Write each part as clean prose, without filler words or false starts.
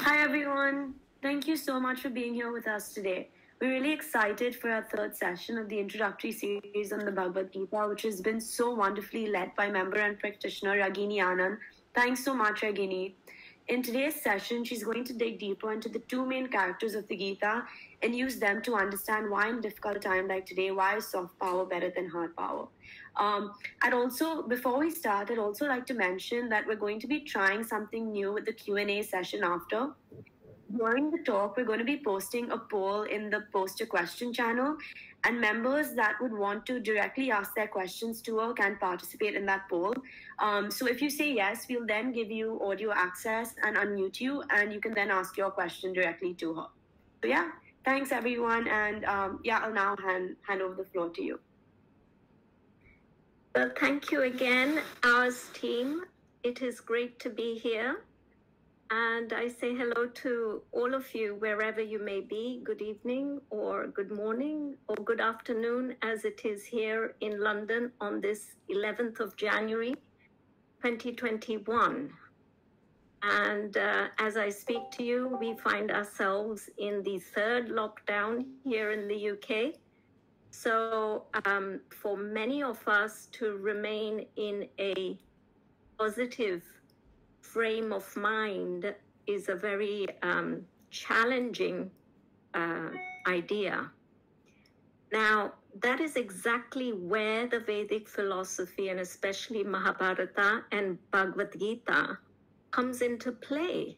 Hi everyone, thank you so much for being here with us today. We're really excited for our third session of the introductory series on the Bhagavad Gita, which has been so wonderfully led by member and practitioner Ragini Anand. Thanks so much, Ragini. In today's session, she's going to dig deeper into the two main characters of the Gita and use them to understand why in a difficult time like today, why is soft power better than hard power. I'd also, before we start, I'd also like to mention that we're going to be trying something new with the Q&A session after. During the talk, we're going to be posting a poll in the Post a Question channel, and members that would want to directly ask their questions to her can participate in that poll. So if you say yes, we'll then give you audio access and unmute you, and you can then ask your question directly to her. So yeah, thanks everyone, and I'll now hand over the floor to you. Well, thank you again, ours team. It is great to be here. And I say hello to all of you, wherever you may be. Good evening or good morning or good afternoon, as it is here in London on this 11th of January, 2021. And as I speak to you, we find ourselves in the third lockdown here in the UK. So for many of us to remain in a positive frame of mind is a very challenging idea. Now, that is exactly where the Vedic philosophy, and especially Mahabharata and Bhagavad Gita, comes into play.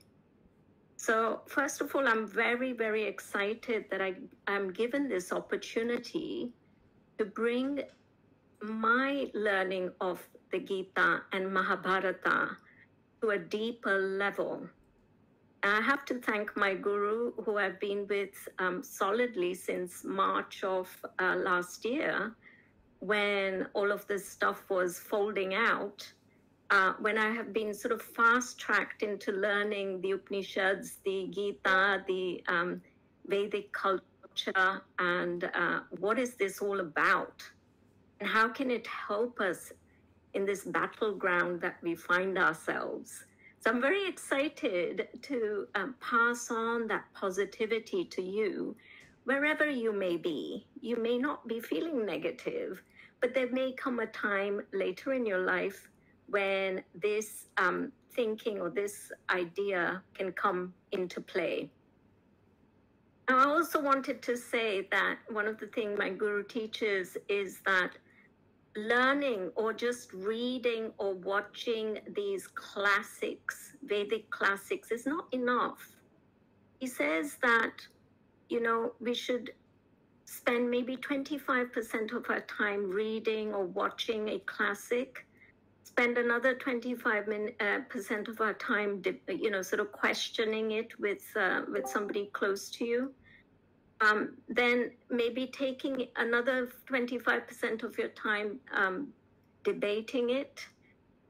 So first of all, I'm very, very excited that I'm given this opportunity to bring my learning of the Gita and Mahabharata to a deeper level. I have to thank my guru, who I've been with solidly since March of last year, when all of this stuff was folding out, when I have been sort of fast-tracked into learning the Upanishads, the Gita, the Vedic culture, and what is this all about? And how can it help us in this battleground that we find ourselves? So I'm very excited to pass on that positivity to you, wherever you may be. You may not be feeling negative, but there may come a time later in your life when this thinking or this idea can come into play. Now, I also wanted to say that one of the things my guru teaches is that learning or just reading or watching these classics, Vedic classics, is not enough. He says that, we should spend maybe 25% of our time reading or watching a classic, spend another 25% of our time, sort of questioning it with somebody close to you. Then maybe taking another 25% of your time debating it,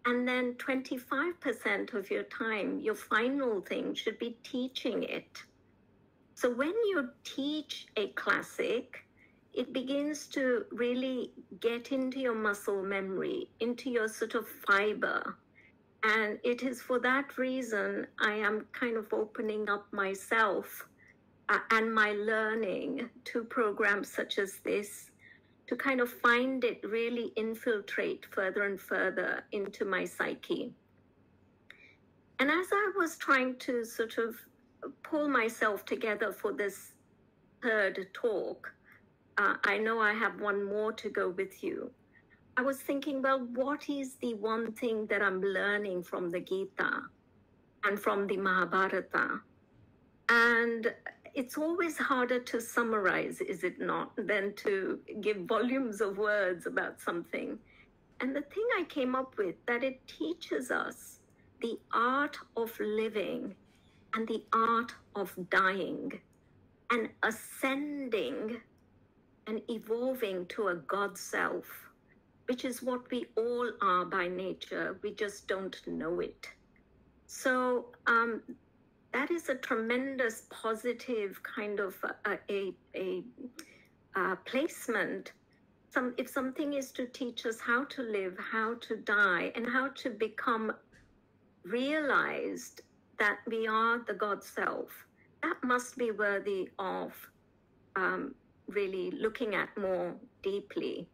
and then 25% of your time, your final thing should be teaching it. So when you teach a classic, it begins to really get into your muscle memory, into your sort of fiber. And it is for that reason I am kind of opening up myself and my learning to programs such as this, to kind of find it really infiltrate further and further into my psyche. And as I was trying to sort of pull myself together for this third talk, I know I have one more to go with you. I was thinking, well, what is the one thing that I'm learning from the Gita and from the Mahabharata? And it's always harder to summarize, is it not, than to give volumes of words about something. And the thing I came up with, that it teaches us the art of living and the art of dying and ascending and evolving to a God self, which is what we all are by nature. We just don't know it. So that is a tremendous positive kind of a placement. If something is to teach us how to live, how to die, and how to become realized that we are the God self, that must be worthy of really looking at more deeply.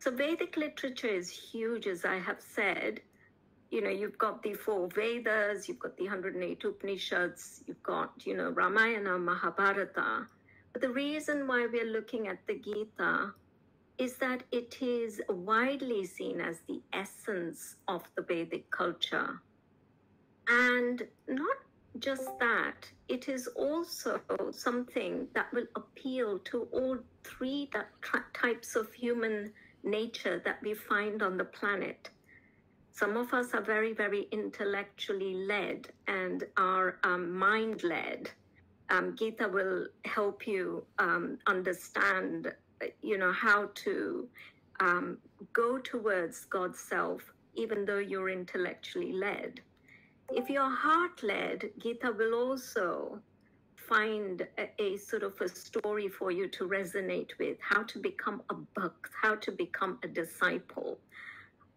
So Vedic literature is huge, as I have said. You know, you've got the 4 Vedas, you've got the 108 Upanishads, you've got, you know, Ramayana, Mahabharata. But the reason why we're looking at the Gita is that it is widely seen as the essence of the Vedic culture. And not just that, it is also something that will appeal to all 3 types of human nature that we find on the planet. Some of us are very, very intellectually led and are mind-led. Gita will help you understand, you know, how to go towards God's self, even though you're intellectually led. If you're heart-led, Gita will also find a sort of a story for you to resonate with, how to become a bhakt, how to become a disciple.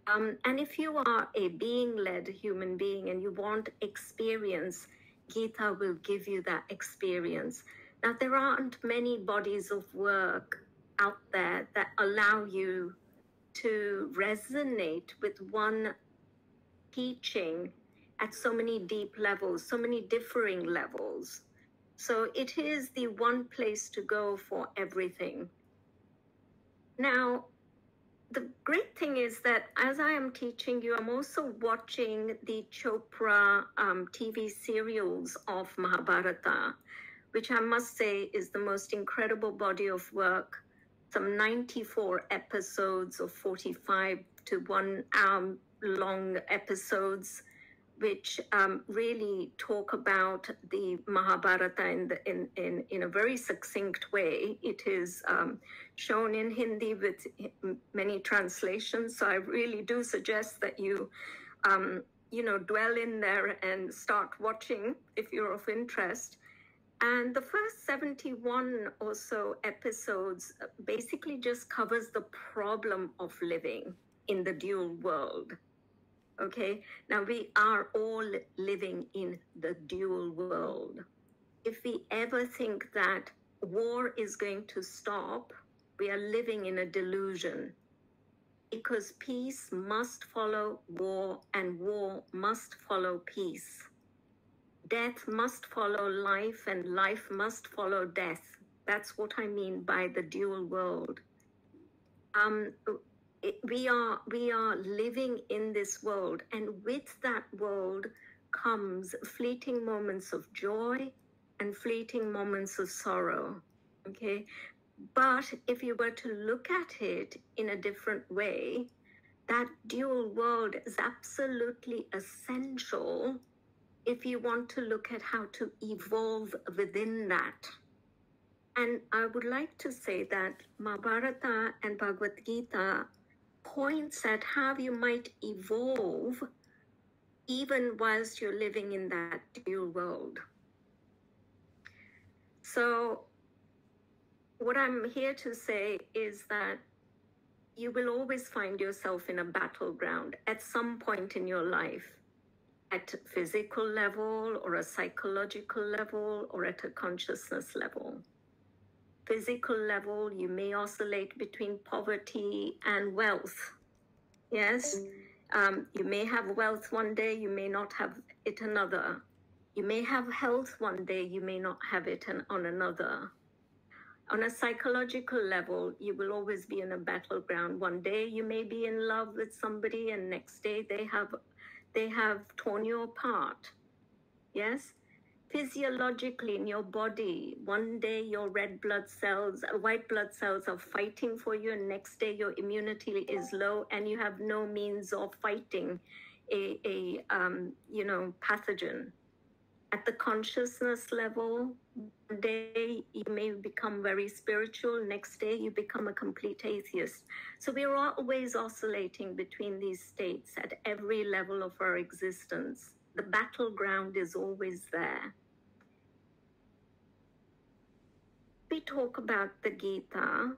And if you are a being-led human being and you want experience, Gita will give you that experience. Now, there aren't many bodies of work out there that allow you to resonate with one teaching at so many deep levels, so many differing levels. So it is the one place to go for everything. Now, the great thing is that as I am teaching you, I'm also watching the Chopra TV serials of Mahabharata, which I must say is the most incredible body of work. Some 94 episodes of 45 to 1 hour long episodes, which really talk about the Mahabharata in a very succinct way. It is shown in Hindi with many translations. So I really do suggest that you, you know, dwell in there and start watching if you're of interest. And the first 71 or so episodes basically just covers the problem of living in the dual world. Okay, now we are all living in the dual world. If we ever think that war is going to stop, we are living in a delusion, because peace must follow war and war must follow peace. Death must follow life and life must follow death. That's what I mean by the dual world. We are living in this world, and with that world comes fleeting moments of joy and fleeting moments of sorrow. Okay, but if you were to look at it in a different way, that dual world is absolutely essential if you want to look at how to evolve within that. And I would like to say that Mahabharata and Bhagavad Gita points at how you might evolve even whilst you're living in that dual world. So what I'm here to say is that you will always find yourself in a battleground at some point in your life, at a physical level or a psychological level or at a consciousness level. Physical level, you may oscillate between poverty and wealth. Yes, you may have wealth one day, you may not have it another. You may have health one day, you may not have it on another. On a psychological level, you will always be in a battleground. One day you may be in love with somebody, and next day they have torn you apart. Yes? Physiologically in your body, one day your white blood cells are fighting for you, and next day your immunity is low and you have no means of fighting a pathogen. At the consciousness level, one day you may become very spiritual, next day you become a complete atheist. So we are always oscillating between these states at every level of our existence. The battleground is always there. We talk about the Gita.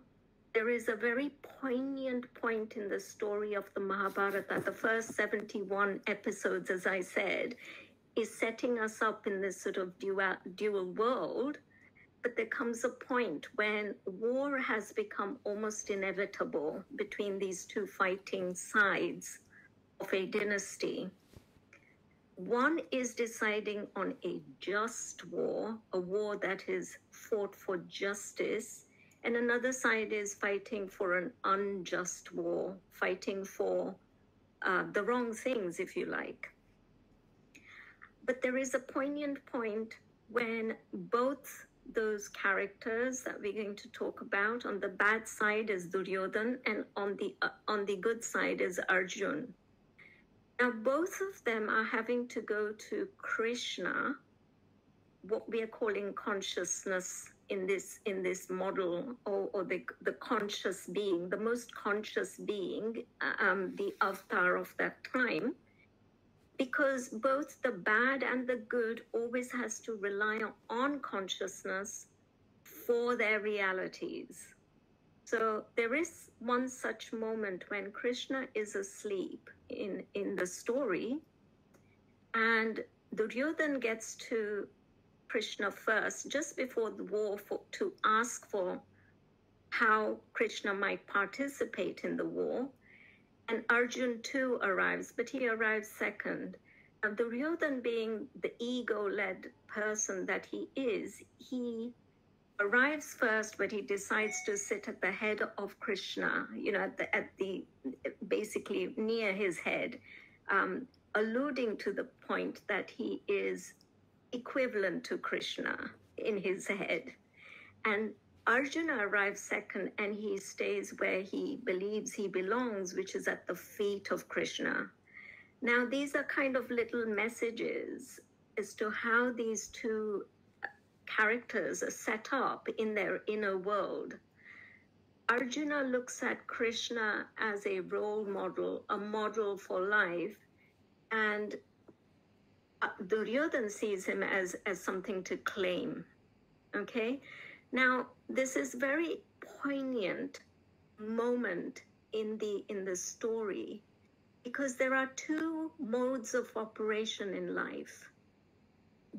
There is a very poignant point in the story of the Mahabharata. The first 71 episodes, as I said, is setting us up in this sort of dual world. But there comes a point when war has become almost inevitable between these two fighting sides of a dynasty. One is deciding on a just war, a war that is fought for justice, and another side is fighting for an unjust war, fighting for the wrong things, if you like. But there is a poignant point when both those characters that we're going to talk about, on the bad side is Duryodhana, and on the good side is Arjuna. Now, both of them are having to go to Krishna, what we are calling consciousness in this model, or the conscious being, the most conscious being, the avatar of that time, because both the bad and the good always has to rely on consciousness for their realities. So there is one such moment when Krishna is asleep in the story, and Duryodhana gets to Krishna first, just before the war, to ask for how Krishna might participate in the war. And Arjuna too arrives, but he arrives second. And Duryodhana, being the ego-led person that he is, he arrives first, but he decides to sit at the head of Krishna, at the basically near his head, alluding to the point that he is equivalent to Krishna in his head. And Arjuna arrives second, and he stays where he believes he belongs, which is at the feet of Krishna. Now, these are kind of little messages as to how these two characters are set up in their inner world. Arjuna looks at Krishna as a role model, a model for life, and Duryodhana sees him as something to claim. Okay? Now, this is very poignant moment in the story, because there are two modes of operation in life.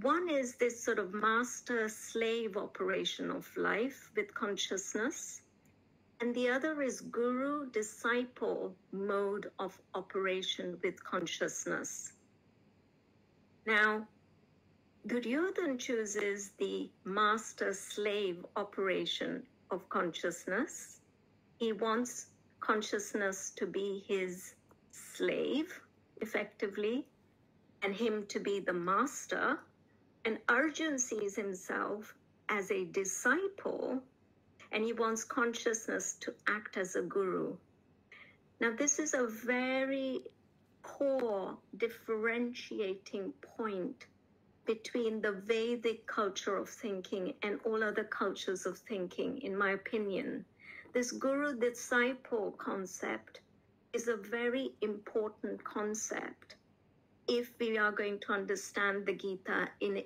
One is this sort of master-slave operation of life with consciousness, and the other is guru-disciple mode of operation with consciousness. Now, Duryodhana chooses the master-slave operation of consciousness. He wants consciousness to be his slave, effectively, and him to be the master. And Arjuna sees himself as a disciple, and he wants consciousness to act as a guru. Now, this is a very core differentiating point between the Vedic culture of thinking and all other cultures of thinking, in my opinion. This guru-disciple concept is a very important concept if we are going to understand the Gita in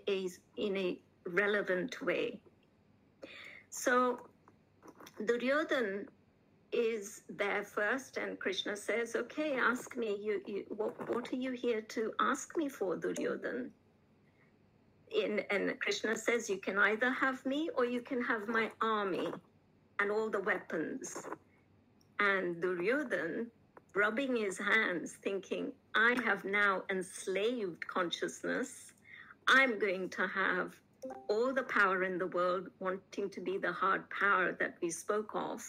a relevant way. So Duryodhana is there first, and Krishna says, okay, ask me, what are you here to ask me for, Duryodhana? And Krishna says, you can either have me or you can have my army and all the weapons. And Duryodhana, rubbing his hands, thinking, I have now enslaved consciousness. I'm going to have all the power in the world, wanting to be the hard power that we spoke of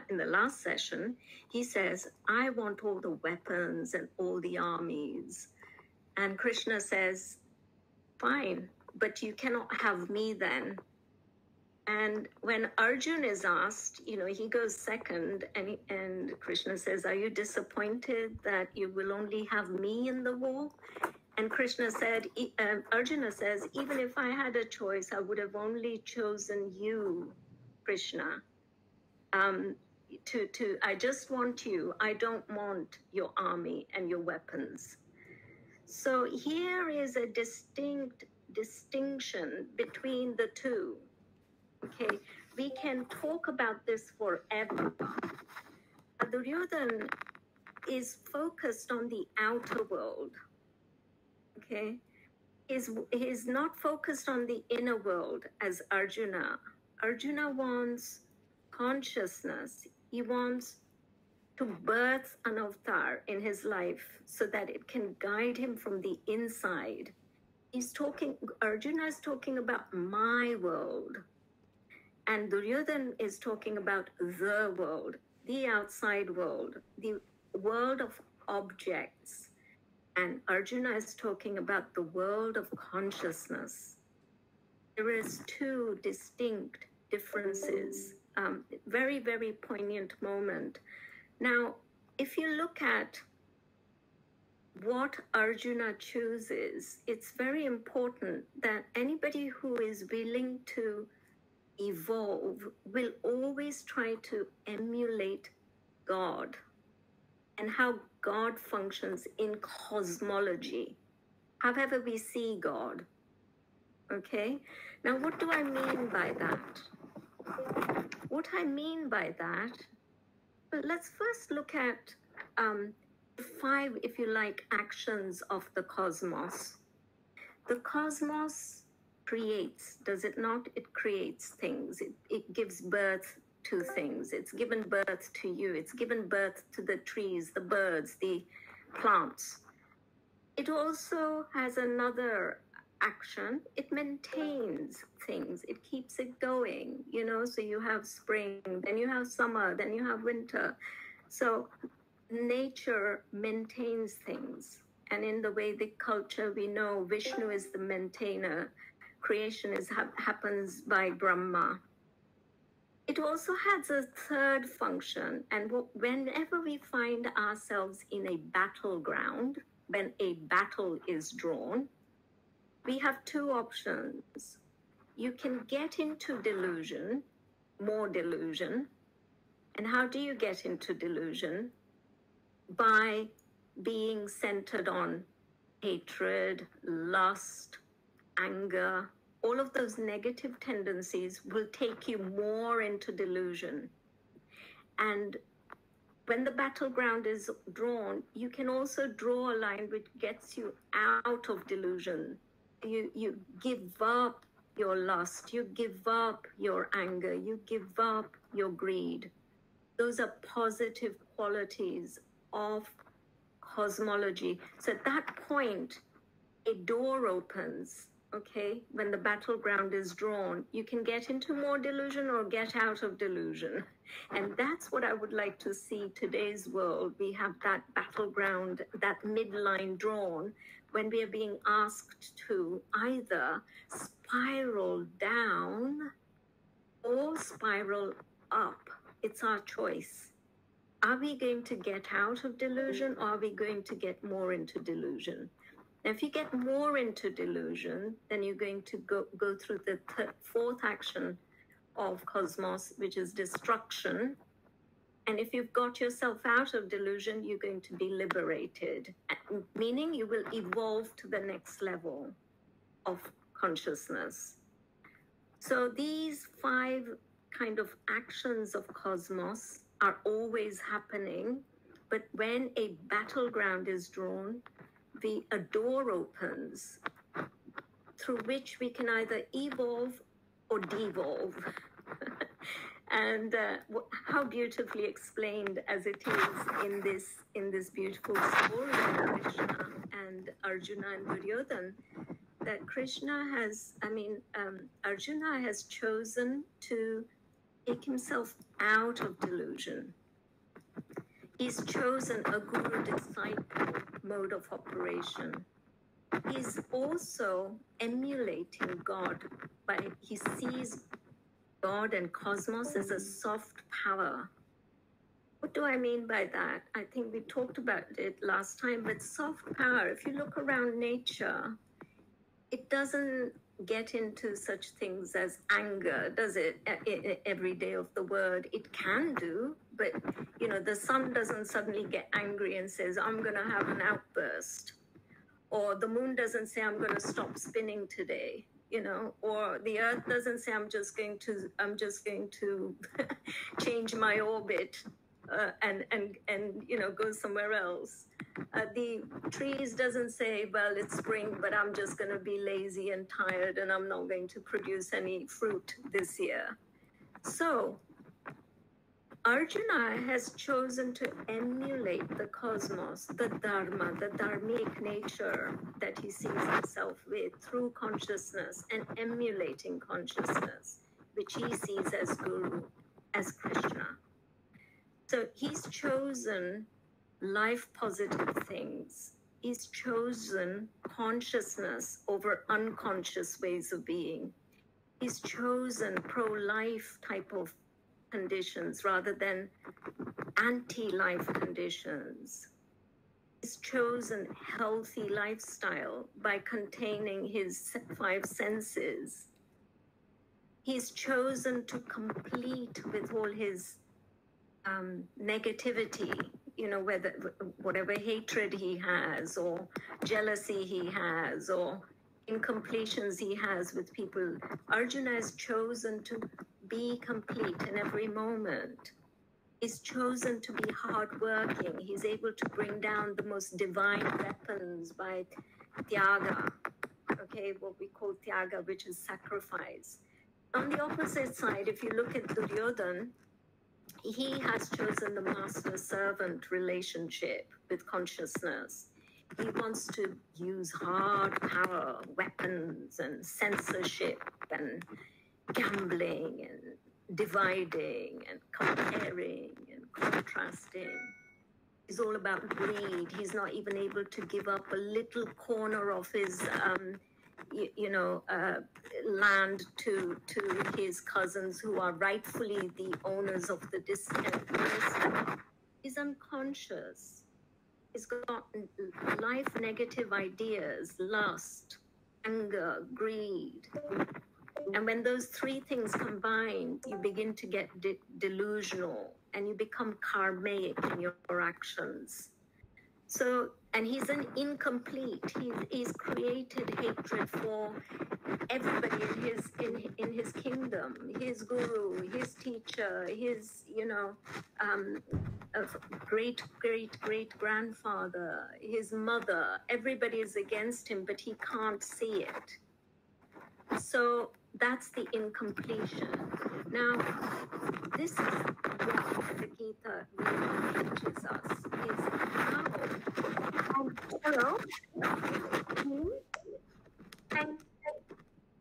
in the last session. He says, I want all the weapons and all the armies. And Krishna says, fine, but you cannot have me then. And when Arjuna is asked, he goes second, and Krishna says, are you disappointed that you will only have me in the war? And Arjuna says, even if I had a choice, I would have only chosen you, Krishna. I just want you. I don't want your army and your weapons. So here is a distinct distinction between the two. Okay, we can talk about this forever. Duryodhana is focused on the outer world. Okay, he's not focused on the inner world as Arjuna. Arjuna wants consciousness. He wants to birth an avatar in his life so that it can guide him from the inside. Arjuna is talking about my world, and Duryodhana is talking about the world, the outside world, the world of objects. And Arjuna is talking about the world of consciousness. There is two distinct differences. Very, very poignant moment. Now, if you look at what Arjuna chooses, it's very important that anybody who is willing to evolve will always try to emulate God and how God functions in cosmology, however we see God. Okay? Now, what do I mean by that? What I mean by that, well, let's first look at 5, if you like, actions of the cosmos. The cosmos creates, does it not? It creates things. It gives birth to things. It's given birth to you. It's given birth to the trees, the birds, the plants. It also has another action. It maintains things. It keeps it going, you know, so you have spring, then you have summer, then you have winter. So nature maintains things. And in the Vedic culture, we know Vishnu is the maintainer. Creation happens by Brahma. It also has a third function. And whenever we find ourselves in a battleground, when a battle is drawn, we have two options. You can get into delusion, more delusion. And how do you get into delusion? By being centered on hatred, lust, anger. All of those negative tendencies will take you more into delusion. And when the battleground is drawn, you can also draw a line which gets you out of delusion. You give up your lust, you give up your anger, you give up your greed. Those are positive qualities of cosmology. So at that point, a door opens, okay? When the battleground is drawn, you can get into more delusion or get out of delusion. And that's what I would like to see today's world. We have that battleground, that midline drawn, when we are being asked to either spiral down or spiral up. It's our choice. Are we going to get out of delusion, or are we going to get more into delusion? Now, if you get more into delusion, then you're going to go through the fourth action of cosmos, which is destruction. And if you've got yourself out of delusion, you're going to be liberated, meaning you will evolve to the next level of consciousness. So these 5 kind of actions of cosmos are always happening, but when a battleground is drawn, a door opens through which we can either evolve or devolve. And how beautifully explained as it is in this beautiful story of Krishna and Arjuna and Duryodhana, that Arjuna has chosen to take himself out of delusion. He's chosen a guru-disciple mode of operation. He's also emulating God, he sees God and cosmos as a soft power. What do I mean by that? I think we talked about it last time, but soft power, if you look around nature, it doesn't get into such things as anger, does it? Every day of the word, it can do, but you know, the sun doesn't suddenly get angry and says, I'm going to have an outburst. Or the moon doesn't say, I'm going to stop spinning today, you know, or the earth doesn't say, I'm just going to change my orbit. and go somewhere else. The trees doesn't say, well, it's spring, but I'm just going to be lazy and tired and I'm not going to produce any fruit this year. So Arjuna has chosen to emulate the cosmos, the dharma, the dharmic nature that he sees himself with through consciousness and emulating consciousness, which he sees as Guru, as Krishna. So he's chosen life positive things. He's chosen consciousness over unconscious ways of being. He's chosen pro-life type of conditions rather than anti-life conditions. He's chosen healthy lifestyle by containing his 5 senses. He's chosen to complete with all his negativity, whatever hatred he has or jealousy he has or incompletions he has with people. Arjuna has chosen to be complete in every moment. He's chosen to be hardworking. He's able to bring down the most divine weapons by tyaga, what we call tyaga, which is sacrifice. On the opposite side, if you look at Duryodhana, he has chosen the master-servant relationship with consciousness. He wants to use hard power, weapons, and censorship, and gambling, and dividing, and comparing, and contrasting. He's all about greed. He's not even able to give up a little corner of his land to his cousins who are rightfully the owners of the distant. He's unconscious. He's got life negative ideas, lust, anger, greed. And when those 3 things combine, you begin to get delusional and you become karmic in your actions. So, and he's an incomplete. He's created hatred for everybody in his kingdom, his guru, his teacher, his great grandfather, his mother. Everybody is against him, but he can't see it. So that's the incompletion. Now, this is what the Gita really teaches us, is how... hello?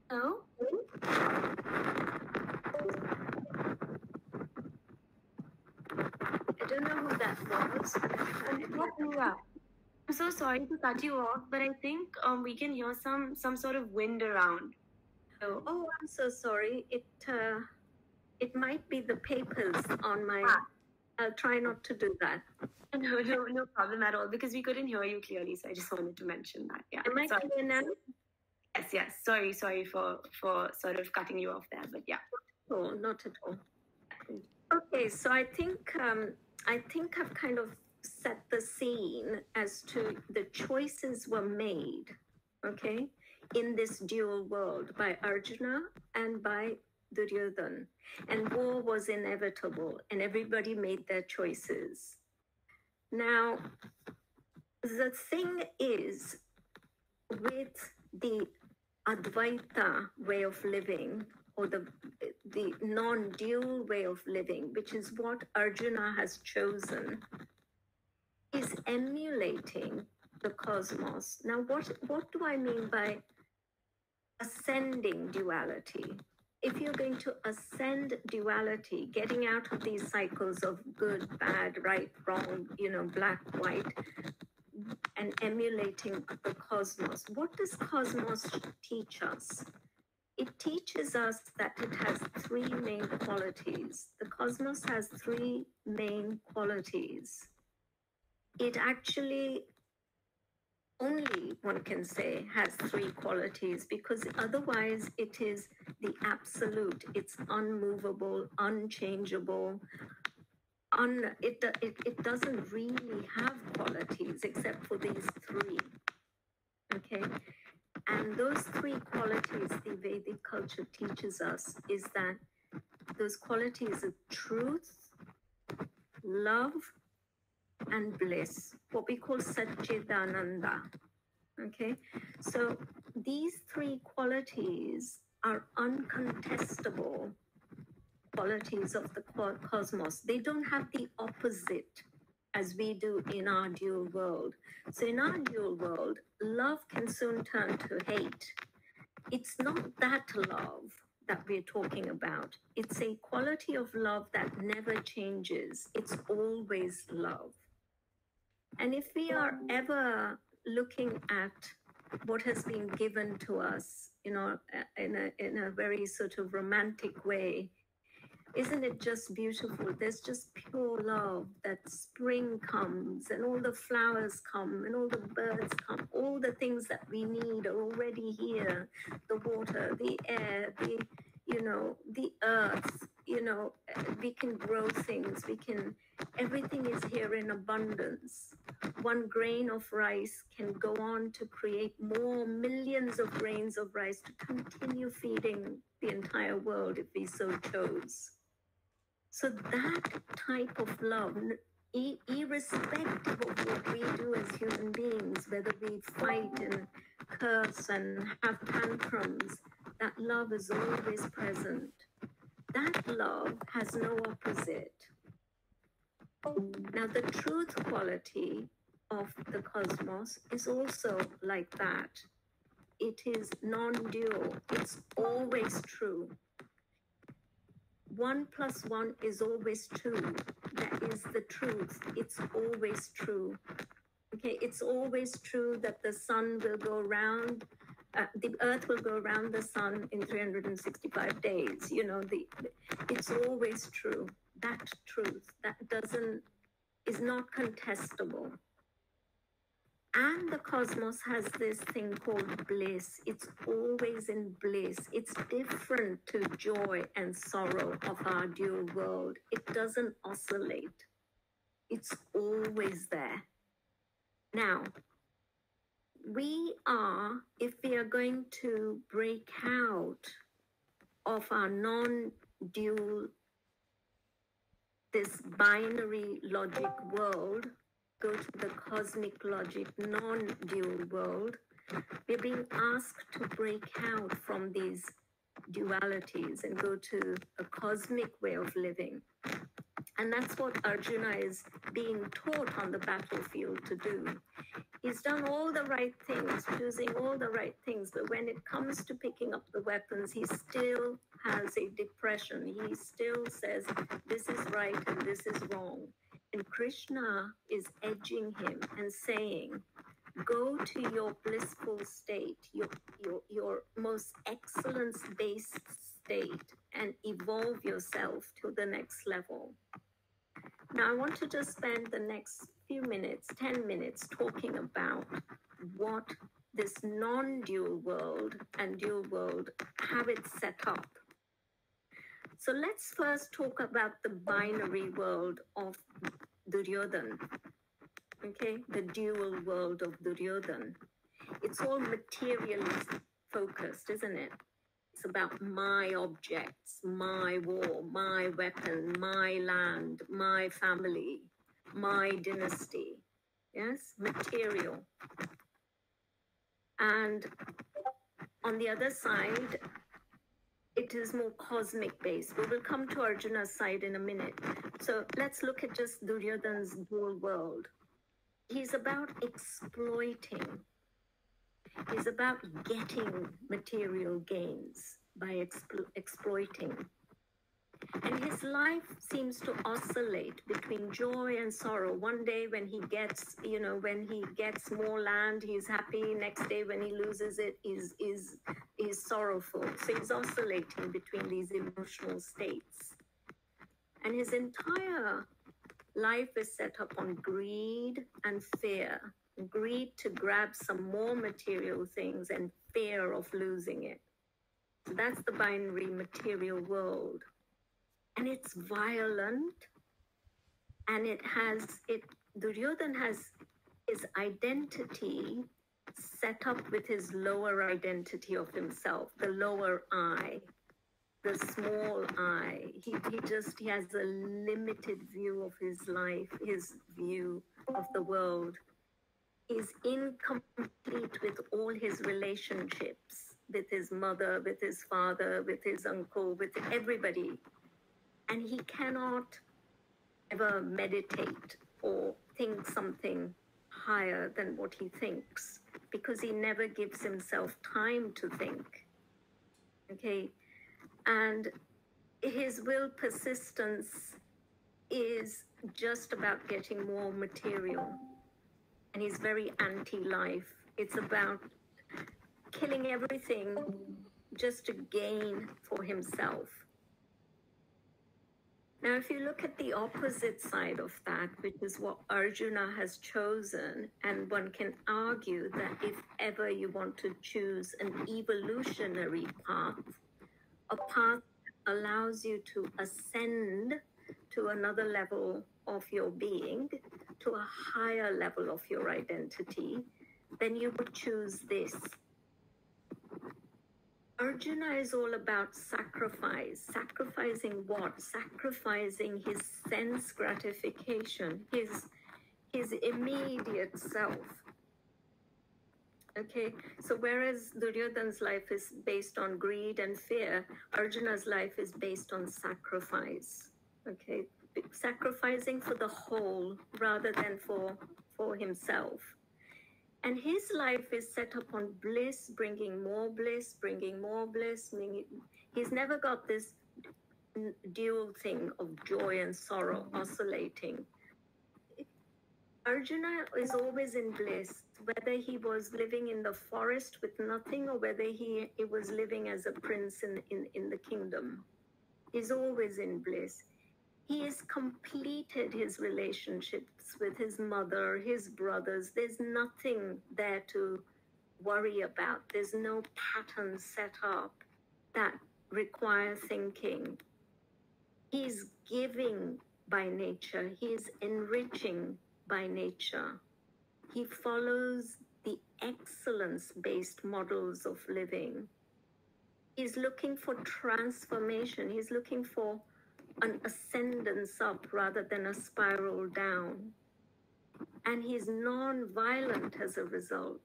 Hello? I don't know who that was. I'm so sorry to cut you off, but I think we can hear some sort of wind around. So, oh, I'm so sorry. It might be the papers on my... I'll try not to do that. No problem at all, because we couldn't hear you clearly, so I just wanted to mention that. Yeah. Am I clear now? Yes. Sorry for sort of cutting you off there, but yeah. Oh, not at all. Okay, so I think I've kind of set the scene as to the choices were made, okay, in this dual world by Arjuna and by Duryodhana. And war was inevitable, and everybody made their choices. Now, the thing is, with the Advaita way of living, or the non-dual way of living, which is what Arjuna has chosen, is emulating the cosmos. Now, what do I mean by ascending duality? If you're going to ascend duality, getting out of these cycles of good, bad, right, wrong, black, white, and emulating the cosmos, what does cosmos teach us? It teaches us that it has 3 main qualities. The cosmos has 3 main qualities. It actually only, one can say, has 3 qualities, because otherwise it is the absolute. It's unmovable, unchangeable. It doesn't really have qualities except for these 3. Okay? And those 3 qualities the Vedic culture teaches us is that those qualities of truth, love and bliss, what we call Satchidananda. Okay, so these three qualities are uncontestable qualities of the cosmos. They don't have the opposite as we do in our dual world. So in our dual world, love can soon turn to hate. It's not that love that we're talking about. It's a quality of love that never changes. It's always love. And if we are ever looking at what has been given to us, you know, in a very sort of romantic way, isn't it just beautiful? There's just pure love that spring comes and all the flowers come and all the birds come. All the things that we need are already here. The water, the air, the earth, we can grow things. Everything is here in abundance. One grain of rice can go on to create more millions of grains of rice to continue feeding the entire world if we so chose. So that type of love, irrespective of what we do as human beings, whether we fight and curse and have tantrums, that love is always present. That love has no opposite. Now, the truth quality of the cosmos is also like that. It is non-dual. It's always true. 1 + 1 is always 2. That is the truth. It's always true. Okay, it's always true that the sun will go around, the earth will go around the sun in 365 days. It's always true. That truth, that is not contestable. And the cosmos has this thing called bliss. It's always in bliss. It's different to joy and sorrow of our dual world. It doesn't oscillate. It's always there. Now, if we are going to break out of our non-dual, this binary logic world, go to the cosmic logic non-dual world, we're being asked to break out from these dualities and go to a cosmic way of living. And that's what Arjuna is being taught on the battlefield to do. He's done all the right things, choosing all the right things, but when it comes to picking up the weapons, he still has a depression. He still says, this is right and this is wrong. And Krishna is edging him and saying, go to your blissful state, your most excellence-based state, and evolve yourself to the next level. Now, I want to just spend the next few minutes, 10 minutes, talking about what this non-dual world and dual world, how it's set up. So let's first talk about the binary world of Duryodhana. Okay, the dual world of Duryodhana. It's all materially focused, isn't it? It's about my objects, my war, my weapon, my land, my family, my dynasty. Yes, material. And on the other side, it is more cosmic based. We will come to Arjuna's side in a minute. So let's look at just Duryodhana's dual world. He's about exploiting. He's about getting material gains by exploiting. And his life seems to oscillate between joy and sorrow. One day when he gets, more land, he's happy. Next day when he loses it, is sorrowful. So he's oscillating between these emotional states. And his entire life is set up on greed and fear. Greed to grab some more material things and fear of losing it. So that's the binary material world. And it's violent, and Duryodhana has his identity set up with his lower identity of himself, the lower I, the small I. He has a limited view of his life, his view of the world. He's incomplete with all his relationships, with his mother, with his father, with his uncle, with everybody. And he cannot ever meditate or think something higher than what he thinks, because he never gives himself time to think. Okay? And his will persistence is just about getting more material. And he's very anti-life. It's about killing everything just to gain for himself. Now, if you look at the opposite side of that, which is what Arjuna has chosen, and one can argue that if ever you want to choose an evolutionary path, a path that allows you to ascend to another level of your being, to a higher level of your identity, then you would choose this. Arjuna is all about sacrifice. Sacrificing what? Sacrificing his sense gratification, his immediate self. Okay, so whereas Duryodhana's life is based on greed and fear, Arjuna's life is based on sacrifice. Okay, sacrificing for the whole rather than for himself. And his life is set upon bliss, bringing more bliss, bringing more bliss. He's never got this dual thing of joy and sorrow oscillating. Arjuna is always in bliss, whether he was living in the forest with nothing or whether he was living as a prince in the kingdom. He's always in bliss. He has completed his relationships with his mother, his brothers. There's nothing there to worry about. There's no pattern set up that require thinking. He's giving by nature. He's enriching by nature. He follows the excellence-based models of living. He's looking for transformation. He's looking for an ascendance up rather than a spiral down. And he's non-violent as a result.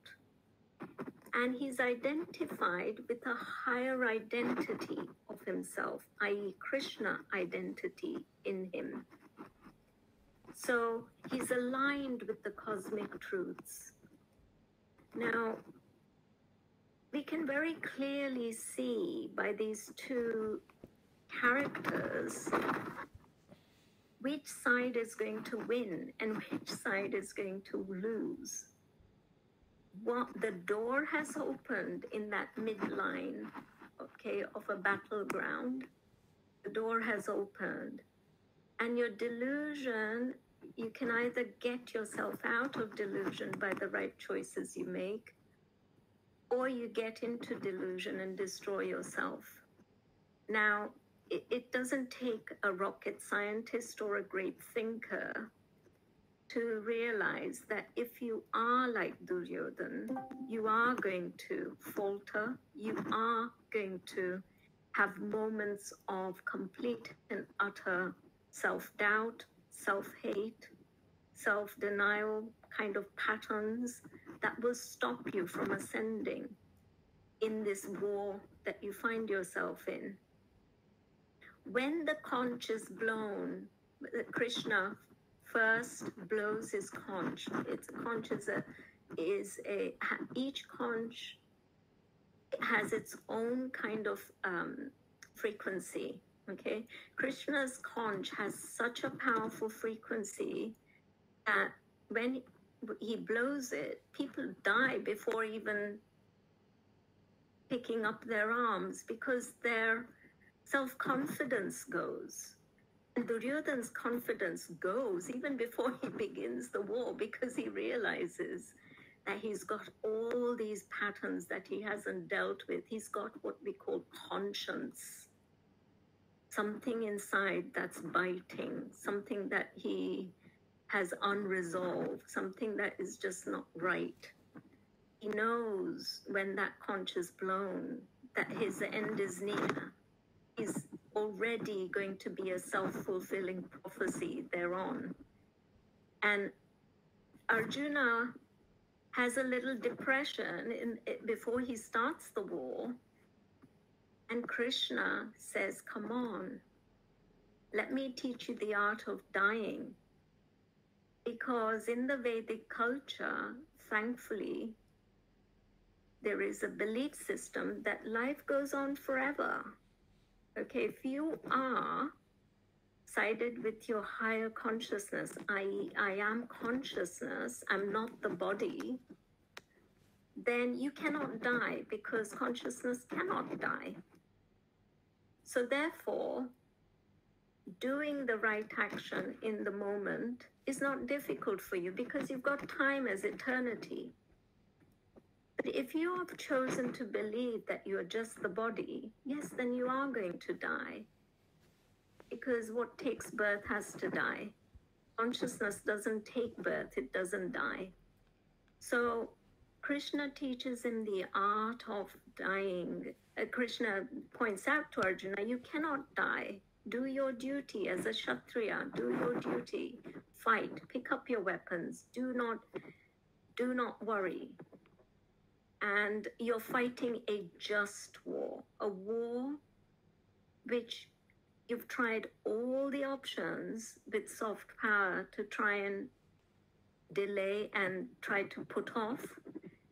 And he's identified with a higher identity of himself, i.e. Krishna identity in him. So he's aligned with the cosmic truths. Now, we can very clearly see by these two characters which side is going to win and which side is going to lose. What the door has opened in that midline, okay, of a battleground. The door has opened, and your delusion, you can either get yourself out of delusion by the right choices you make, or you get into delusion and destroy yourself. Now, it doesn't take a rocket scientist or a great thinker to realize that if you are like Duryodhana, you are going to falter, you are going to have moments of complete and utter self-doubt, self-hate, self-denial kind of patterns that will stop you from ascending in this war that you find yourself in. When the conch is blown, Krishna first blows his conch. Each conch has its own kind of frequency. Okay, Krishna's conch has such a powerful frequency that when he blows it, people die before even picking up their arms because their self-confidence goes. And Duryodhana's confidence goes even before he begins the war because he realizes that he's got all these patterns that he hasn't dealt with. He's got what we call conscience. Something inside that's biting, something that he has unresolved, something that is just not right. He knows when that conch is blown that his end is near. He's already going to be a self-fulfilling prophecy thereon. And Arjuna has a little depression before he starts the war. And Krishna says, come on, let me teach you the art of dying. Because in the Vedic culture, thankfully, there is a belief system that life goes on forever. Okay, if you are sided with your higher consciousness, i.e., I am consciousness, I'm not the body, then you cannot die because consciousness cannot die. So therefore, doing the right action in the moment is not difficult for you because you've got time as eternity. But if you have chosen to believe that you are just the body, yes, then you are going to die. Because what takes birth has to die. Consciousness doesn't take birth, it doesn't die. So Krishna teaches him the art of dying. Krishna points out to Arjuna, you cannot die. Do your duty as a Kshatriya, do your duty. Fight, pick up your weapons, do not worry. And you're fighting a just war, a war which you've tried all the options with soft power to try and delay and try to put off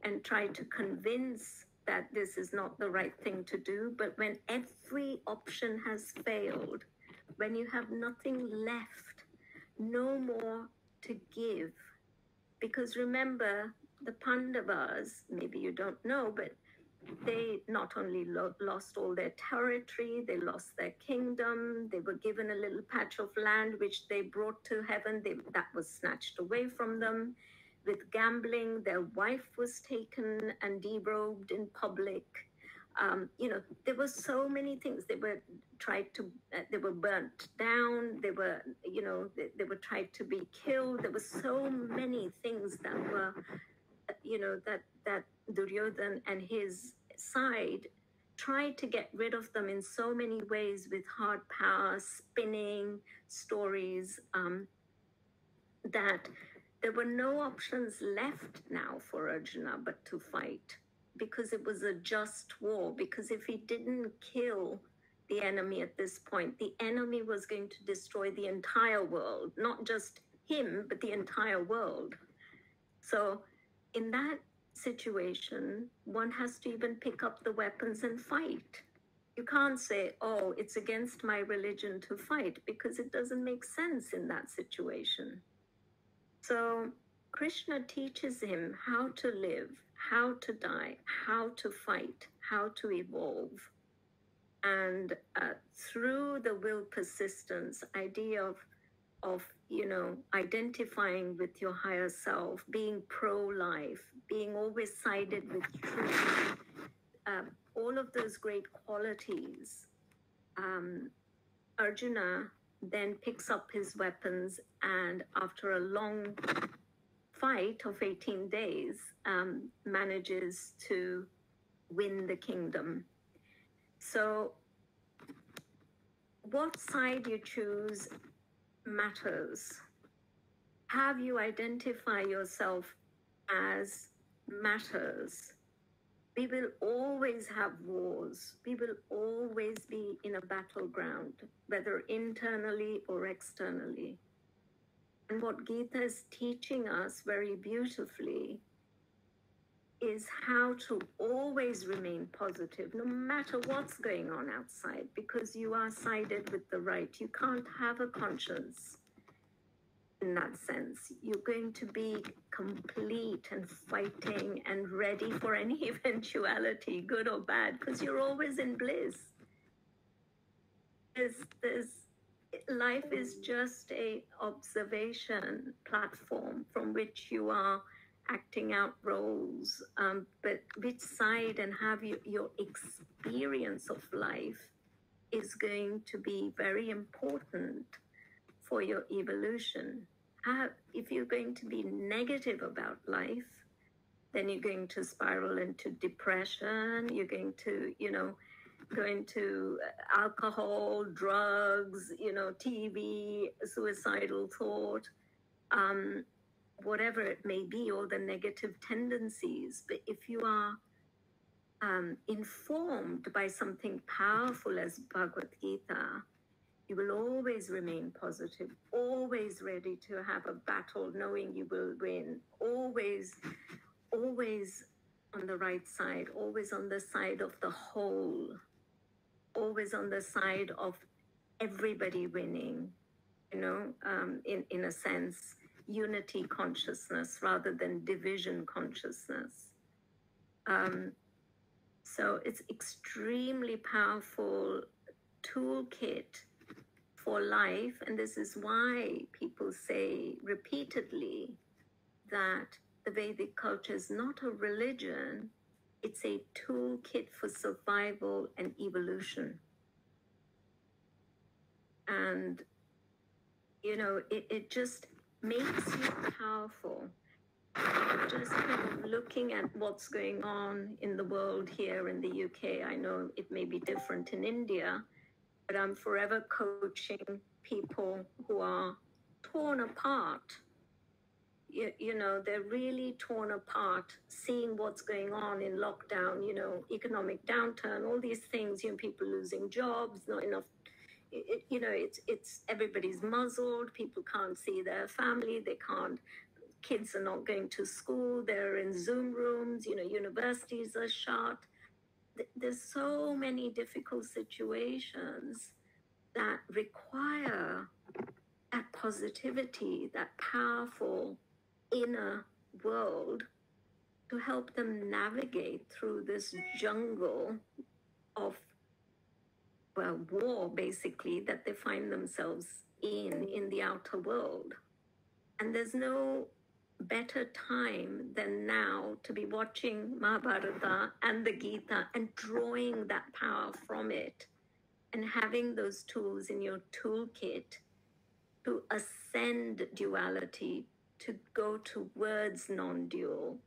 and try to convince that this is not the right thing to do. But when every option has failed, when you have nothing left, no more to give. Because remember, the Pandavas, maybe you don't know, but they not only lost all their territory, they lost their kingdom, they were given a little patch of land which they brought to heaven, that was snatched away from them. With gambling, their wife was taken and derobed in public. There were so many things. They were burnt down. They were tried to be killed. There were so many things that were, that Duryodhana and his side tried to get rid of them in so many ways with hard power, spinning stories, that there were no options left now for Arjuna but to fight, because it was a just war. Because if he didn't kill the enemy at this point, the enemy was going to destroy the entire world, not just him, but the entire world. So in that situation, one has to even pick up the weapons and fight. You can't say, oh, it's against my religion to fight, because it doesn't make sense in that situation. So Krishna teaches him how to live, how to die, how to fight, how to evolve. And through the will persistence, idea of identifying with your higher self, being pro-life, being always sided with truth, all of those great qualities, Arjuna then picks up his weapons, and after a long fight of 18 days, manages to win the kingdom. So what side you choose matters. How you identify yourself as matters. We will always have wars. We will always be in a battleground, whether internally or externally. And what Gita is teaching us very beautifully is how to always remain positive, no matter what's going on outside, because you are sided with the right. You can't have a conscience in that sense. You're going to be complete and fighting and ready for any eventuality, good or bad, because you're always in bliss. Life is just a observation platform from which you are acting out roles, but which side and have your experience of life is going to be very important for your evolution. If you're going to be negative about life, then you're going to spiral into depression. You're going to, going to alcohol, drugs, TV, suicidal thought, whatever it may be, all the negative tendencies. But if you are informed by something powerful as Bhagavad Gita, you will always remain positive, always ready to have a battle, knowing you will win, always on the right side, always on the side of the whole, always on the side of everybody winning, in a sense, unity consciousness rather than division consciousness. So it's extremely powerful toolkit for life. And this is why people say repeatedly that the Vedic culture is not a religion, it's a toolkit for survival and evolution. And, it just makes you powerful. Just kind of looking at what's going on in the world here in the UK. I know it may be different in India, but I'm forever coaching people who are torn apart. They're really torn apart, seeing what's going on in lockdown, economic downturn, all these things, people losing jobs, not enough, it's everybody's muzzled, people can't see their family, kids are not going to school, they're in Zoom rooms, universities are shut. There's so many difficult situations that require that positivity, that powerful inner world to help them navigate through this jungle of, war, basically, that they find themselves in the outer world. And there's no better time than now to be watching Mahabharata and the Gita and drawing that power from it and having those tools in your toolkit to ascend duality, to go towards non-dual,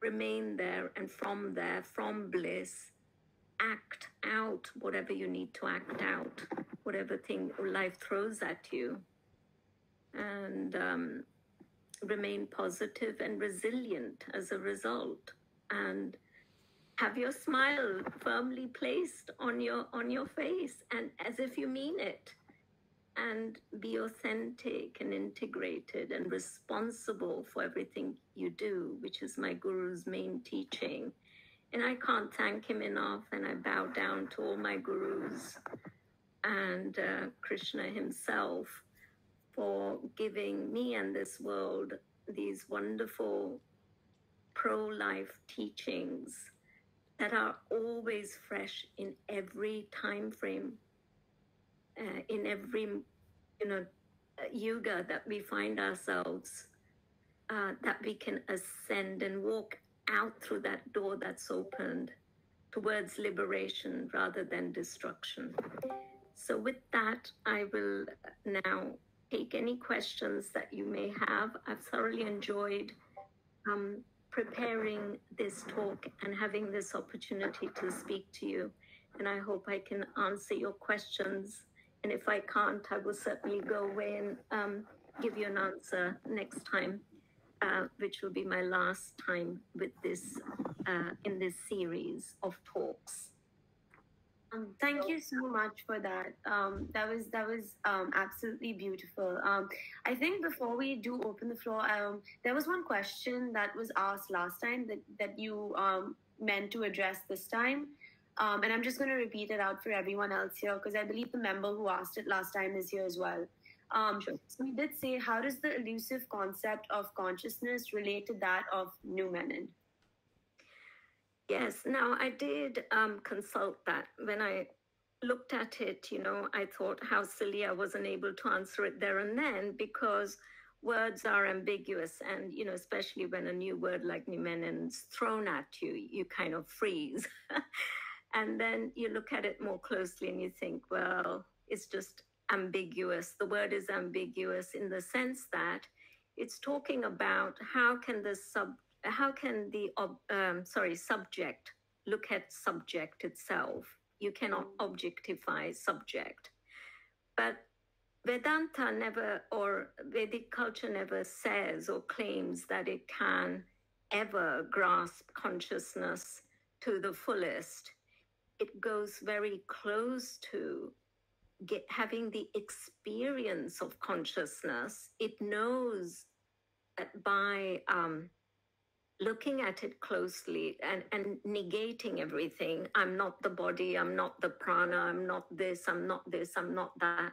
remain there, and from there, from bliss, act out whatever you need to act out, whatever thing life throws at you, and remain positive and resilient as a result, and have your smile firmly placed on your face, and as if you mean it, and be authentic and integrated and responsible for everything you do, which is my guru's main teaching. And I can't thank him enough, and I bow down to all my gurus and Krishna himself for giving me and this world these wonderful pro-life teachings that are always fresh in every time frame, in every yuga that we find ourselves, that we can ascend and walk out through that door that's opened towards liberation rather than destruction. So with that, I will now take any questions that you may have. I've thoroughly enjoyed preparing this talk and having this opportunity to speak to you. And I hope I can answer your questions. And if I can't, I will certainly go away and give you an answer next time, which will be my last time with this in this series of talks. Thank you so much for that. That was absolutely beautiful. I think before we do open the floor, there was one question that was asked last time that you meant to address this time. And I'm just going to repeat it out for everyone else here, because I believe the member who asked it last time is here as well. Sure. So we did say, how does the elusive concept of consciousness relate to that of Numenid? Yes, now I did consult that. When I looked at it, I thought how silly I wasn't able to answer it there and then, because words are ambiguous, and especially when a new word like Numenid's thrown at you, you kind of freeze. And then you look at it more closely and you think, well, it's just ambiguous. The word is ambiguous in the sense that it's talking about how can the subject look at subject itself, You cannot objectify subject. But Vedanta never, or Vedic culture never says or claims that it can ever grasp consciousness to the fullest. It goes very close to having the experience of consciousness. It knows that by looking at it closely and negating everything, I'm not the body, I'm not the prana, I'm not this, I'm not this, I'm not that.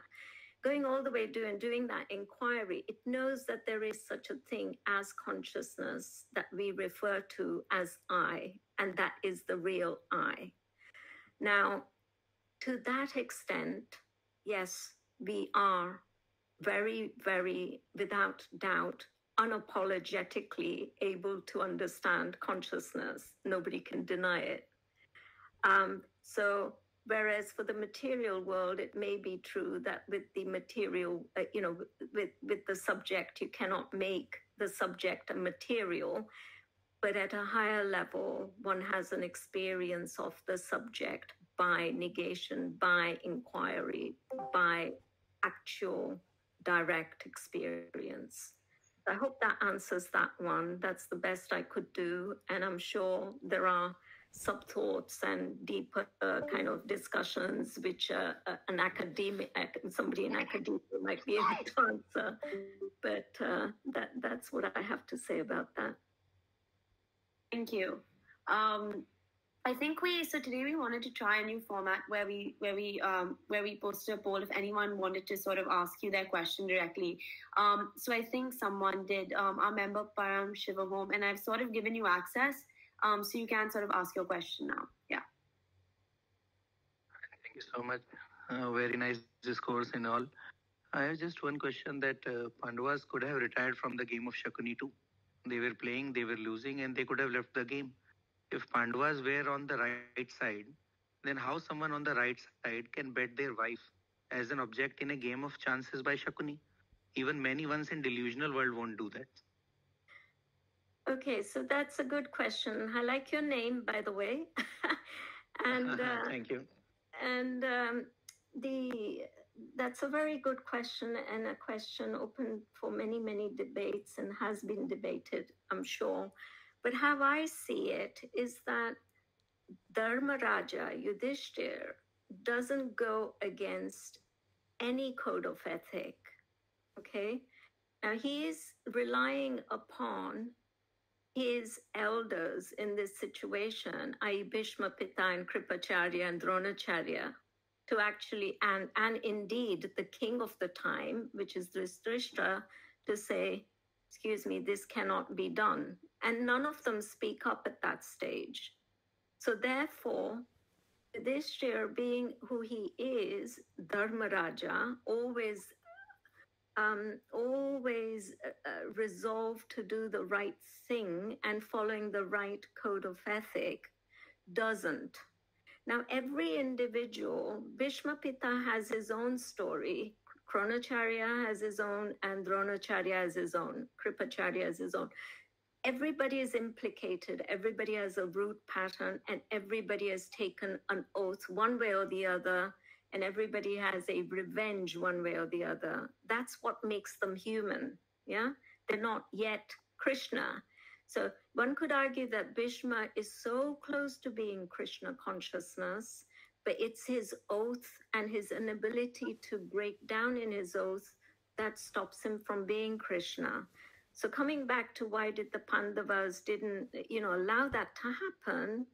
Going all the way doing that inquiry, it knows that there is such a thing as consciousness that we refer to as I, and that is the real I. Now, to that extent, yes, we are very, very, without doubt, unapologetically able to understand consciousness. Nobody can deny it. So whereas for the material world, it may be true that with the material, with the subject, you cannot make the subject a material, but at a higher level, one has an experience of the subject by negation, by inquiry, by actual direct experience. I hope that answers that one. That's the best I could do. And I'm sure there are sub-thoughts and deeper kind of discussions which an academic, somebody in academia might be able to answer. But that's what I have to say about that. Thank you. I think today we wanted to try a new format where we posted a poll if anyone wanted to sort of ask you their question directly. So I think someone did, our member Param Shivahom, and I've sort of given you access, so you can sort of ask your question now. Yeah. Thank you so much. Very nice discourse and all. I have just one question that Pandavas could have retired from the game of Shakuni too. They were playing, they were losing, and they could have left the game. If Pandavas were on the right side, then how someone on the right side can bet their wife as an object in a game of chances by Shakuni? Even many ones in delusional world won't do that. Okay, so that's a good question. I like your name, by the way. And thank you. And that's a very good question, and a question open for many, many debates and has been debated, I'm sure. But how I see it is that Dharmaraja Yudhishthir doesn't go against any code of ethic, okay? Now he is relying upon his elders in this situation, i.e. Bhishma Pita and Kripacharya and Dronacharya, to actually, and indeed the king of the time, which is Dhritarashtra, to say, excuse me, this cannot be done. And none of them speak up at that stage. So therefore, Yudhishthir, being who he is, Dharmaraja, always resolved to do the right thing and following the right code of ethic, doesn't. Now, every individual, Bhishma Pita has his own story, Kronacharya has his own, and Dronacharya has his own, Kripacharya has his own. Everybody is implicated, everybody has a root pattern, and everybody has taken an oath one way or the other, and everybody has a revenge one way or the other. That's what makes them human, yeah? They're not yet Krishna. So one could argue that Bhishma is so close to being Krishna consciousness, but it's his oath and his inability to break down in his oath that stops him from being Krishna. So coming back to why did the Pandavas didn't, allow that to happen,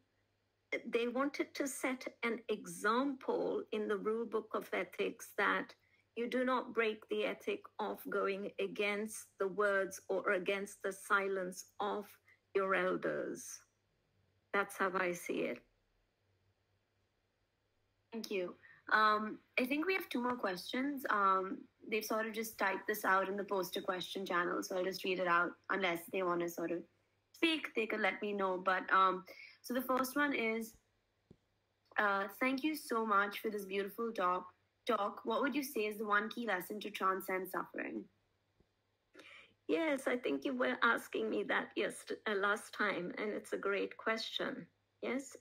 they wanted to set an example in the rule book of ethics that you do not break the ethic of going against the words or against the silence of your elders. That's how I see it. Thank you. I think we have two more questions. They've sort of just typed this out in the poster question channel, so I'll just read it out. Unless they want to sort of speak, they could let me know. But so the first one is, thank you so much for this beautiful talk. What would you say is the one key lesson to transcend suffering? Yes, I think you were asking me that last time, and it's a great question. Yes,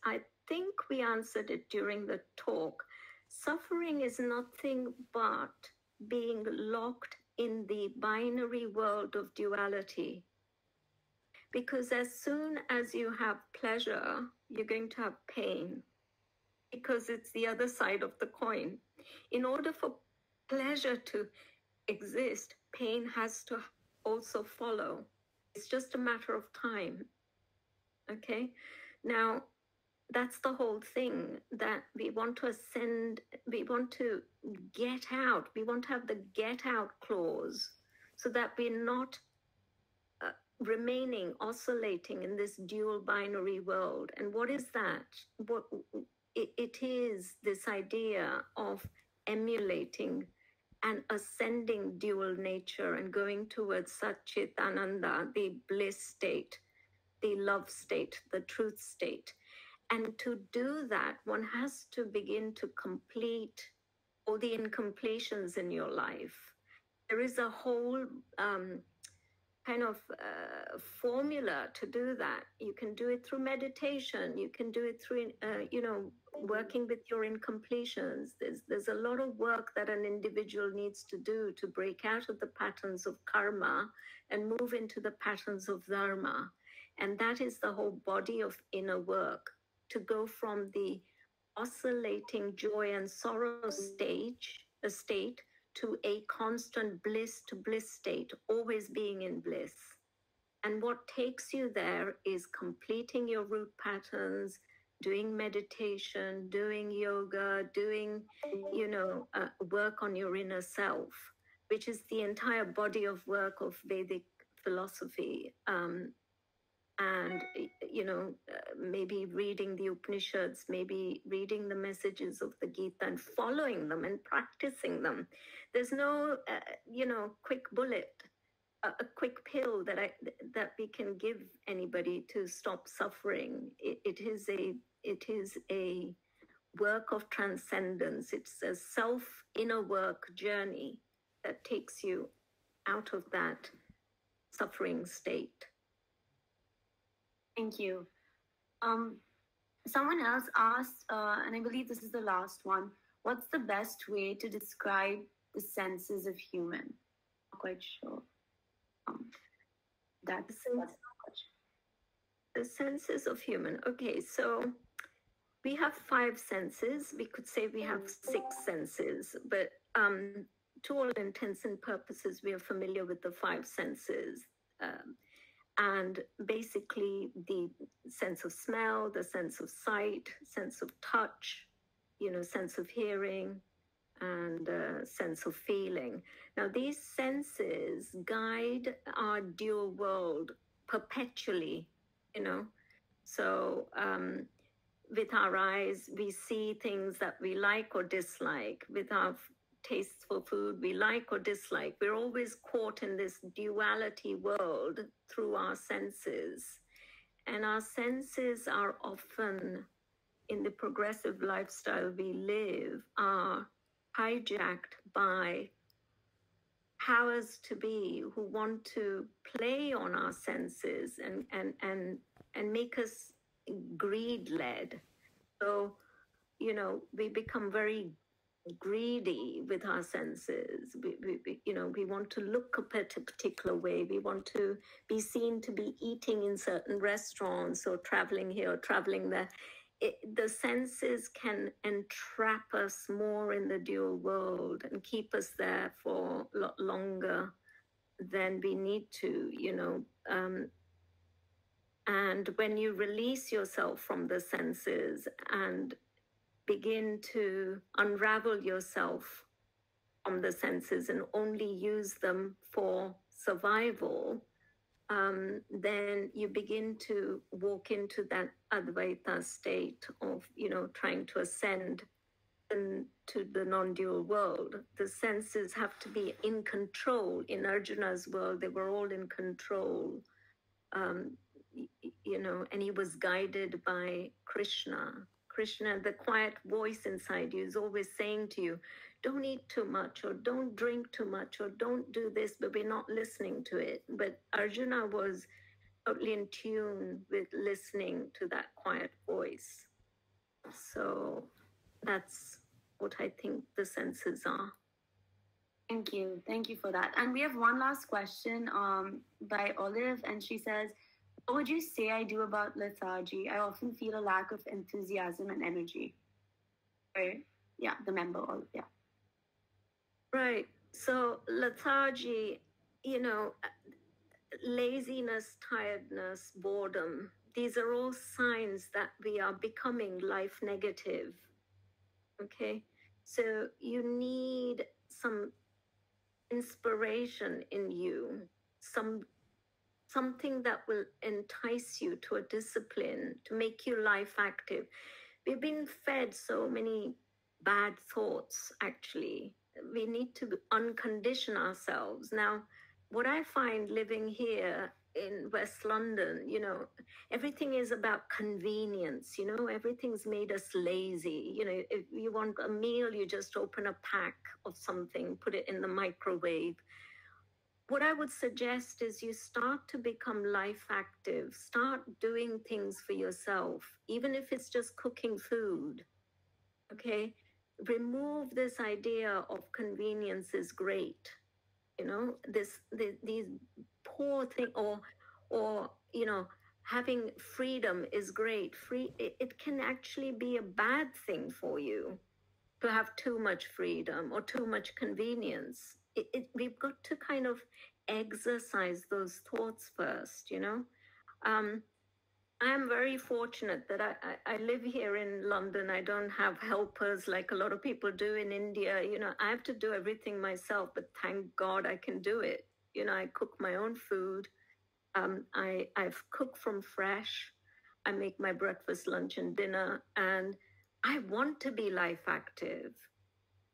think we answered it during the talk. Suffering is nothing but being locked in the binary world of duality. Because as soon as you have pleasure, you're going to have pain, because it's the other side of the coin. In order for pleasure to exist, pain has to also follow. It's just a matter of time. Okay? Now, that's the whole thing, that we want to ascend, we want to get out, we want to have the get out clause, so that we're not remaining, oscillating in this dual binary world. And what is that? What it is this idea of emulating an ascending dual nature and going towards Satchit Ananda, the bliss state, the love state, the truth state. And to do that, one has to begin to complete all the incompletions in your life. There is a whole kind of formula to do that. You can do it through meditation. You can do it through, working with your incompletions. There's a lot of work that an individual needs to do to break out of the patterns of karma and move into the patterns of dharma. And that is the whole body of inner work, to go from the oscillating joy and sorrow state to a constant bliss to bliss state, always being in bliss. And what takes you there is completing your root patterns, doing meditation, doing yoga, doing, work on your inner self, which is the entire body of work of Vedic philosophy. And maybe reading the Upanishads, maybe reading the messages of the Gita and following them and practicing them. There's no quick bullet, a quick pill that we can give anybody to stop suffering. It is a work of transcendence. It's a inner work journey that takes you out of that suffering state. Thank you. Someone else asked, and I believe this is the last one, what's the best way to describe the senses of human? Not quite sure. That's the senses of human. Okay, so we have 5 senses. We could say we have 6 senses, but to all intents and purposes, we are familiar with the 5 senses. And basically the sense of smell, the sense of sight, sense of touch, sense of hearing, and sense of feeling. Now, these senses guide our dual world perpetually, So with our eyes, we see things that we like or dislike. With our tastes for food, we like or dislike. We're always caught in this duality world through our senses. And our senses are often, in the progressive lifestyle we live, are hijacked by powers to be who want to play on our senses and make us greed-led. So, we become very greedy with our senses. We want to look a particular way. We want to be seen to be eating in certain restaurants or traveling here or traveling there. The senses can entrap us more in the dual world and keep us there for a lot longer than we need to, and when you release yourself from the senses and begin to unravel yourself from the senses and only use them for survival, then you begin to walk into that Advaita state of, trying to ascend to the non-dual world. The senses have to be in control. In Arjuna's world, they were all in control, and he was guided by Krishna. Krishna, the quiet voice inside you, is always saying to you, don't eat too much, or don't drink too much, or don't do this, but we're not listening to it. But Arjuna was totally in tune with listening to that quiet voice. So that's what I think the senses are. Thank you. Thank you for that. And we have one last question by Olive, and she says, what would you say I do about lethargy? I often feel a lack of enthusiasm and energy. Or, yeah, the member, Olive, yeah. Right. So lethargy, you know, laziness, tiredness, boredom, these are all signs that we are becoming life negative. Okay. So you need some inspiration in you, something that will entice you to a discipline, to make you life active. We've been fed so many bad thoughts, actually. We need to uncondition ourselves. Now, what I find living here in West London, you know, everything is about convenience, you know, everything's made us lazy. You know, if you want a meal, you just open a pack of something, put it in the microwave. What I would suggest is you start to become life active, start doing things for yourself, even if it's just cooking food. Okay? Remove this idea of convenience is great. You know, these poor thing, or you know, having freedom is great. It can actually be a bad thing for you to have too much freedom or too much convenience. We've got to kind of exercise those thoughts first, you know. I'm very fortunate that I live here in London. I don't have helpers like a lot of people do in India. You know, I have to do everything myself, but thank God I can do it. You know, I cook my own food. I've cooked from fresh. I make my breakfast, lunch, and dinner, and I want to be life active.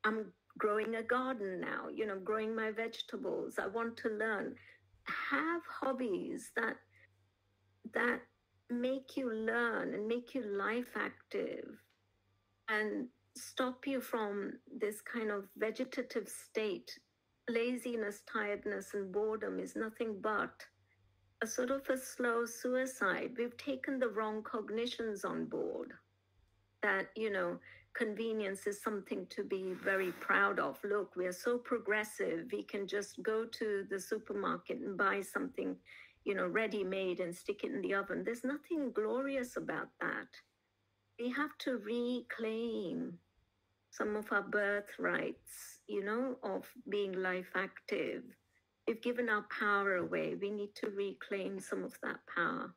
I'm growing a garden now, you know, growing my vegetables. I want to learn. Have hobbies that make you learn and make you life active and stop you from this kind of vegetative state. Laziness, tiredness, and boredom is nothing but a sort of a slow suicide. We've taken the wrong cognitions on board that, you know, convenience is something to be very proud of. Look, we are so progressive. We can just go to the supermarket and buy something, you know, ready-made and stick it in the oven. There's nothing glorious about that. We have to reclaim some of our birthrights, you know, of being life active. We've given our power away. We need to reclaim some of that power.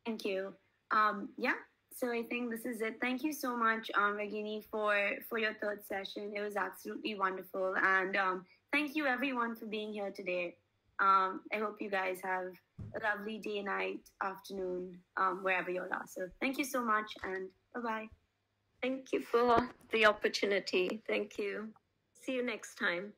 Thank you. Yeah, so I think this is it. Thank you so much, Ragini, for your third session. It was absolutely wonderful. And thank you, everyone, for being here today. I hope you guys have a lovely day, night, afternoon, wherever you are. So thank you so much, and bye-bye. Thank you for the opportunity. Thank you. See you next time.